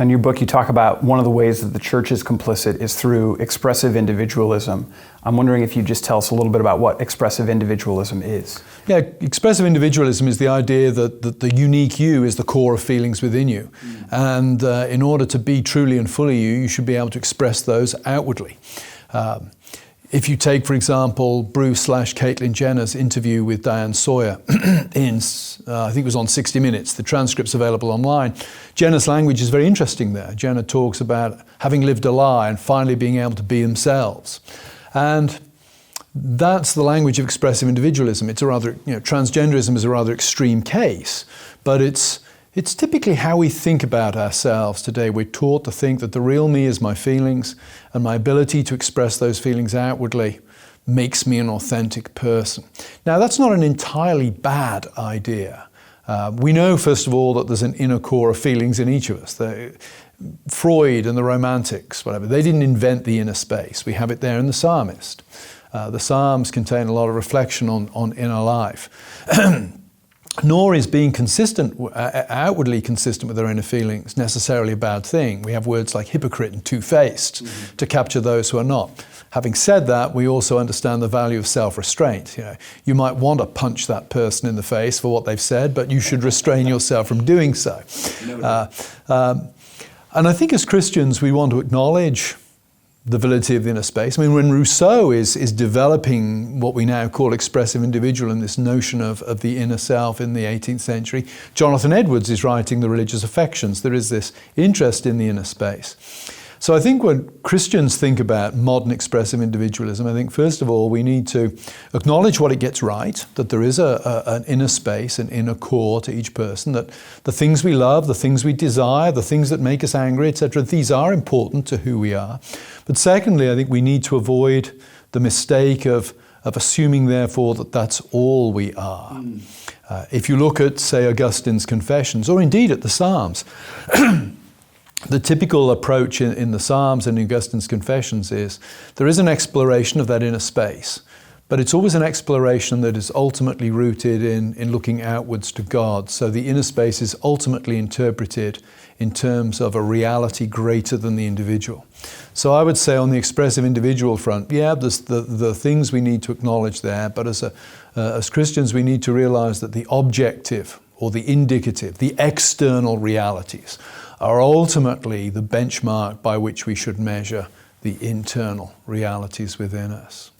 In your book, you talk about one of the ways that the church is complicit is through expressive individualism. I'm wondering if you just tell us a little bit about what expressive individualism is. Yeah, expressive individualism is the idea that the unique you is the core of feelings within you. And in order to be truly and fully you, you should be able to express those outwardly. If you take, for example, Bruce/Caitlyn Jenner's interview with Diane Sawyer in, I think it was on 60 Minutes, the transcript's available online. Jenner's language is very interesting there. Jenner talks about having lived a lie and finally being able to be themselves. And that's the language of expressive individualism. It's a rather, transgenderism is a rather extreme case, but it's typically how we think about ourselves today. We're taught to think that the real me is my feelings, and my ability to express those feelings outwardly makes me an authentic person. Now, that's not an entirely bad idea. We know, first of all, that there's an inner core of feelings in each of us. Freud and the Romantics, whatever, they didn't invent the inner space. We have it there in the psalmist. The Psalms contain a lot of reflection on inner life. Nor is being outwardly consistent with our inner feelings necessarily a bad thing. We have words like hypocrite and two-faced to capture those who are not. Having said that, we also understand the value of self-restraint. You might want to punch that person in the face for what they've said, but you should restrain yourself from doing so. And I think as Christians, we want to acknowledge the validity of the inner space. I mean, when Rousseau is developing what we now call expressive individualism, this notion of the inner self in the 18th century, Jonathan Edwards is writing The Religious Affections. There is this interest in the inner space. So I think when Christians think about modern expressive individualism, I think first of all we need to acknowledge what it gets right, that there is an inner space, an inner core to each person, that the things we love, the things we desire, the things that make us angry, etc., these are important to who we are. But secondly, I think we need to avoid the mistake of assuming, therefore, that that's all we are. If you look at, say, Augustine's Confessions, or indeed at the Psalms, the typical approach in the Psalms and Augustine's Confessions is there is an exploration of that inner space, but it's always an exploration that is ultimately rooted in looking outwards to God. So the inner space is ultimately interpreted in terms of a reality greater than the individual. So I would say on the expressive individual front, yeah, there's the things we need to acknowledge there, but as Christians we need to realize that the objective or the indicative, the external realities are ultimately the benchmark by which we should measure the internal realities within us.